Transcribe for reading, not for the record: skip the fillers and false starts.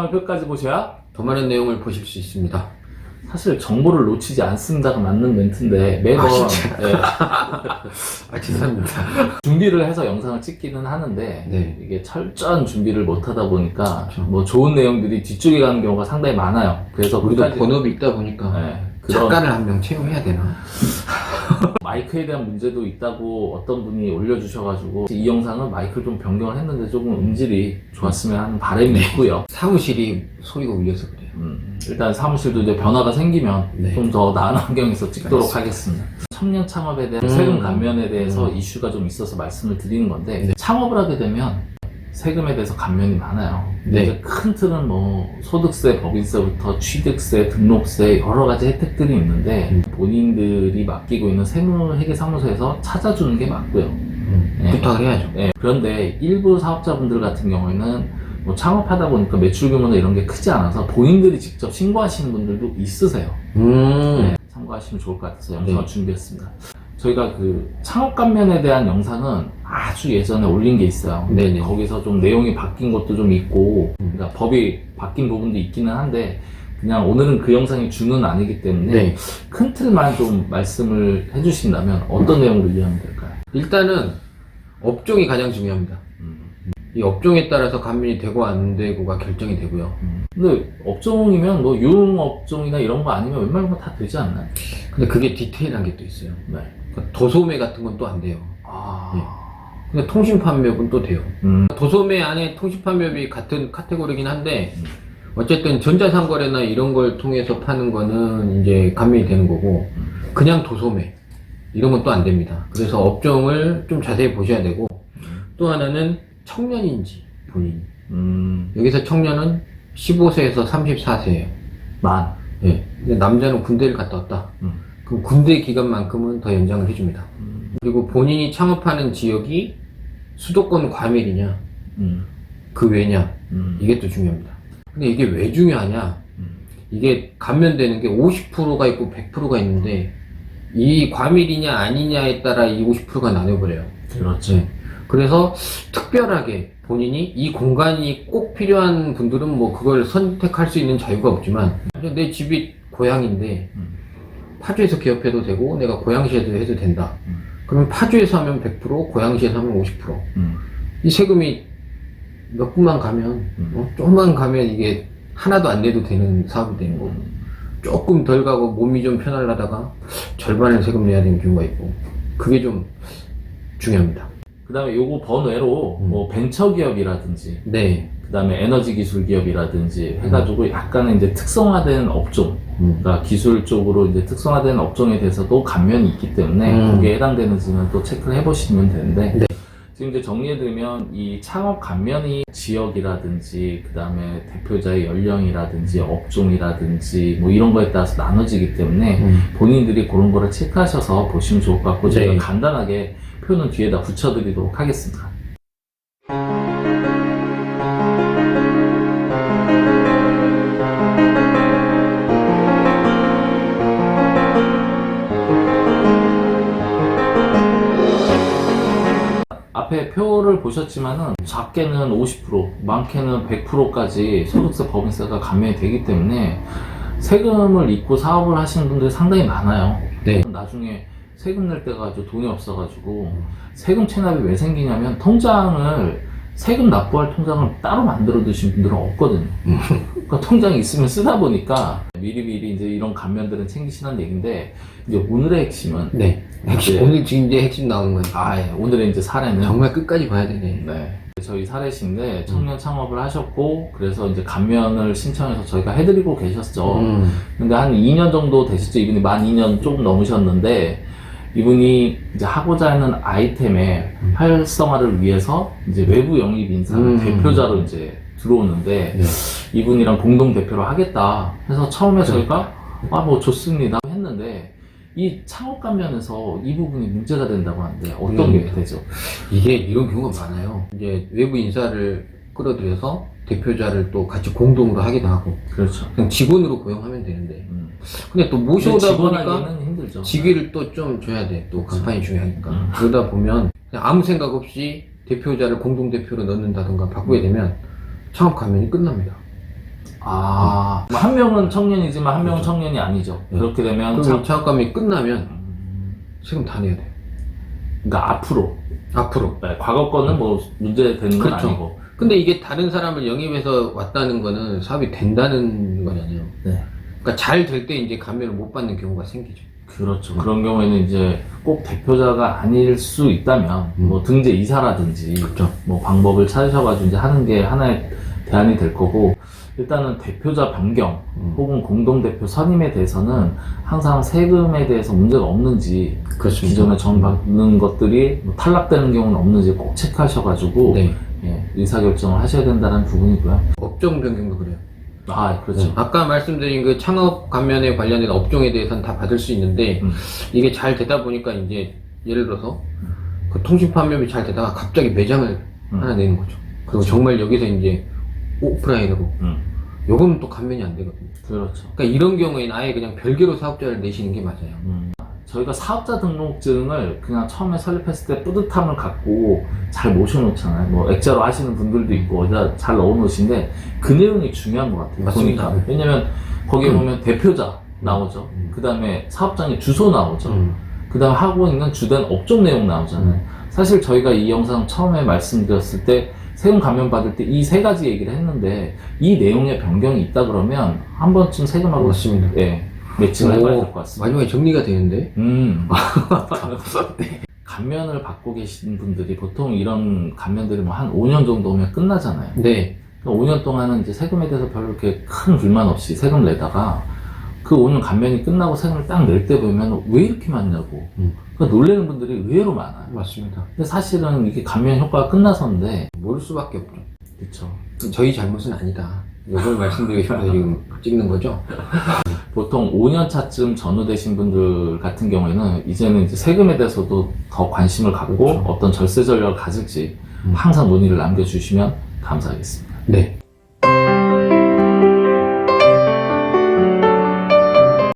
영상을 끝까지 보셔야 더 많은 내용을 보실 수 있습니다. 사실 정보를 놓치지 않습니다가 맞는 멘트인데 매번 네, 죄송합니다. 준비를 해서 영상을 찍기는 하는데 네. 이게 철저한 준비를 못 하다 보니까 그렇죠. 뭐 좋은 내용들이 뒤쪽에 가는 경우가 상당히 많아요. 그래서 우리도 끝까지 본업이 있다 보니까 네, 그런 작가를 한 명 채용해야 되나? 마이크에 대한 문제도 있다고 어떤 분이 올려주셔가지고 이 영상은 마이크를 좀 변경을 했는데 조금 음질이 좋았으면 하는 바람이 있고요. 사무실이 소리가 울려서 그래요. 일단 사무실도 이제 변화가 생기면 네. 좀 더 나은 환경에서 찍도록 알겠습니다. 하겠습니다. 청년 창업에 대한 세금 감면에 대해서 이슈가 좀 있어서 말씀을 드리는 건데 네. 창업을 하게 되면 세금에 대해서 감면이 많아요. 네. 이제 큰 틀은 뭐 소득세, 법인세부터 취득세, 등록세 여러 가지 혜택들이 있는데 본인들이 맡기고 있는 세무회계사무소에서 찾아주는 게 맞고요. 네. 부탁을 해야죠. 네. 그런데 일부 사업자분들 같은 경우에는 뭐 창업하다 보니까 매출 규모나 이런 게 크지 않아서 본인들이 직접 신고하시는 분들도 있으세요. 네, 참고하시면 좋을 것 같아서 영상을 네. 준비했습니다. 저희가 그 창업 감면에 대한 영상은 아주 예전에 올린 게 있어요. 네네. 거기서 좀 내용이 바뀐 것도 좀 있고, 그러니까 법이 바뀐 부분도 있기는 한데, 그냥 오늘은 그 영상이 주는 아니기 때문에 네. 큰 틀만 좀 말씀을 해주신다면 어떤 내용으로 이해하면 될까요? 일단은 업종이 가장 중요합니다. 이 업종에 따라서 감면이 되고 안 되고가 결정이 되고요. 근데 업종이면 뭐 유흥업종이나 이런 거 아니면 웬만한 거 다 되지 않나요? 근데 그게 디테일한 게 또 있어요. 네. 그러니까 도소매 같은 건 또 안 돼요. 아. 네. 근데 통신판매업은 또 돼요. 도소매 안에 통신판매업이 같은 카테고리긴 한데 어쨌든 전자상거래나 이런 걸 통해서 파는 거는 이제 감면이 되는 거고 그냥 도소매 이런 건 또 안 됩니다. 그래서 업종을 좀 자세히 보셔야 되고 또 하나는 청년인지 본인 여기서 청년은 15세에서 34세예요. 만. 예. 근데 남자는 군대를 갔다 왔다. 그럼 군대 기간만큼은 더 연장을 해줍니다. 그리고 본인이 창업하는 지역이 수도권 과밀이냐, 그 외냐, 이게 또 중요합니다. 근데 이게 왜 중요하냐? 이게 감면되는 게 50%가 있고 100%가 있는데 이 과밀이냐 아니냐에 따라 이 50%가 나눠버려요. 그렇죠. 네. 그래서 특별하게 본인이 이 공간이 꼭 필요한 분들은 뭐 그걸 선택할 수 있는 자유가 없지만 내 집이 고향인데 파주에서 개업해도 되고 내가 고양시에도 해도 된다. 그러면 파주에서 하면 100%, 고양시에서 하면 50%. 이 세금이 몇 분만 가면 조금만 가면 이게 하나도 안 내도 되는 사업이 되는 거고 조금 덜 가고 몸이 좀 편하려다가 절반을 세금 내야 되는 경우가 있고 그게 좀 중요합니다. 그 다음에 요거 번외로 뭐 벤처기업이라든지 네. 그 다음에 에너지 기술 기업이라든지 해가지고 약간의 이제 특성화된 업종, 그러니까 기술 쪽으로 이제 특성화된 업종에 대해서도 감면이 있기 때문에 거기에 해당되는지는 또 체크를 해보시면 되는데 네. 지금 이제 정리해드리면 이 창업 감면이 지역이라든지 그 다음에 대표자의 연령이라든지 업종이라든지 뭐 이런 거에 따라서 나눠지기 때문에 본인들이 그런 거를 체크하셔서 보시면 좋을 것 같고 제가 네. 간단하게 표는 뒤에다 붙여드리도록 하겠습니다. 앞에 표를 보셨지만은 작게는 50%, 많게는 100%까지 소득세, 법인세가 감면이 되기 때문에 세금을 잊고 사업을 하시는 분들이 상당히 많아요. 네. 나중에 세금 낼 때가 아주 돈이 없어가지고 세금 체납이 왜 생기냐면 통장을 세금 납부할 통장을 따로 만들어 두신 분들은 없거든요. 그러니까 통장이 있으면 쓰다 보니까 미리미리 이제 이런 감면들은 챙기시는 얘기인데 이제 오늘의 핵심은 네. 핵심, 네. 오늘 지금 이제 핵심 나오는 거예요. 예. 오늘의 이제 사례는 정말 끝까지 봐야 되네. 네. 저희 사례신데 청년 창업을 하셨고 그래서 이제 감면을 신청해서 저희가 해드리고 계셨죠. 근데 한 2년 정도 되셨죠. 이분이 만 2년 조금 넘으셨는데 이분이 이제 하고자 하는 아이템의 활성화를 위해서 이제 외부 영입 인사 대표자로 이제 들어오는데 네. 이분이랑 공동 대표로 하겠다 해서 처음에 저희가 뭐 좋습니다 했는데 이 창업 감면에서 이 부분이 문제가 된다고 하는데 어떤 게 되죠? 이게 이런 경우가 많아요. 이제 외부 인사를 끌어들여서 대표자를 또 같이 공동으로 하기도 하고 그렇죠. 그냥 직원으로 고용하면 되는데 근데 또 모셔오다 보니까 직원하기는 힘들죠. 직위를 또 좀 줘야 돼. 또 간판이 중요하니까. 그러다 보면 그냥 아무 생각 없이 대표자를 공동대표로 넣는다던가 바꾸게 되면 창업 감면이 끝납니다. 한 명은 청년이지만 한 명은 청년이 아니죠. 네. 그렇게 되면 그럼 이 장학금이 끝나면 세금 다 내야 돼요. 그러니까 앞으로 앞으로. 과거 거는 뭐 문제 되는 건 그렇죠. 아니고. 근데 이게 다른 사람을 영입해서 왔다는 거는 사업이 된다는 거잖아요. 네. 그러니까 잘 될 때 이제 감면을 못 받는 경우가 생기죠. 그렇죠. 그런 경우에는 이제 꼭 대표자가 아닐 수 있다면 뭐 등재 이사라든지 그렇죠. 뭐 방법을 찾으셔가지고 이제 하는 게 하나의 대안이 될 거고, 일단은 대표자 변경 혹은 공동대표 선임에 대해서는 항상 세금에 대해서 문제가 없는지, 그렇습니다. 기존에 정받는 것들이 뭐 탈락되는 경우는 없는지 꼭 체크하셔가지고 네. 의사결정을 하셔야 된다는 부분이고요. 업종 변경도 그래요. 그렇죠. 아까 말씀드린 그 창업 감면에 관련된 업종에 대해서는 다 받을 수 있는데 이게 잘 되다 보니까 이제 예를 들어서 그 통신 판매업이 잘 되다가 갑자기 매장을 하나 내는 거죠. 그리고 정말 여기서 이제 오프라인으로 요거는 또 감면이 안 되거든요. 그렇죠. 그러니까 이런 경우에는 아예 그냥 별개로 사업자를 내시는 게 맞아요. 저희가 사업자 등록증을 그냥 처음에 설립했을 때 뿌듯함을 갖고 잘 모셔놓잖아요. 뭐 액자로 하시는 분들도 있고 어디다 잘 넣어놓으신데 그 내용이 중요한 것 같아요. 맞습니다. 보니까. 왜냐면 거기에 보면 대표자 나오죠. 그 다음에 사업장의 주소 나오죠. 그 다음에 하고 있는 주된 업종 내용 나오잖아요. 사실 저희가 이 영상 처음에 말씀드렸을 때 세금 감면 받을 때 이 세 가지 얘기를 했는데 이 내용에 변경이 있다 그러면 한 번쯤 세금하고 맞습니다. 매칭을 해봐야 될 것 같습니다. 마지막에 정리가 되는데. 감면을 받고 계신 분들이 보통 이런 감면들이 뭐 한 5년 정도면 끝나잖아요. 네. 5년 동안은 이제 세금에 대해서 별로 이렇게 큰 불만 없이 세금 내다가 그 5년 감면이 끝나고 세금을 딱 낼 때 보면 왜 이렇게 많냐고. 그러니까 놀라는 분들이 의외로 많아요. 맞습니다. 근데 사실은 이게 감면 효과가 끝나서인데. 모를 수밖에 없죠. 그렇죠. 저희 잘못은 아니다. 이걸 말씀드리고 싶어서 지금 찍는 거죠. 보통 5년 차쯤 전후되신 분들 같은 경우에는 이제는 이제 세금에 대해서도 더 관심을 갖고 그렇죠. 어떤 절세 전략을 가질지 항상 논의를 남겨주시면 감사하겠습니다. 네.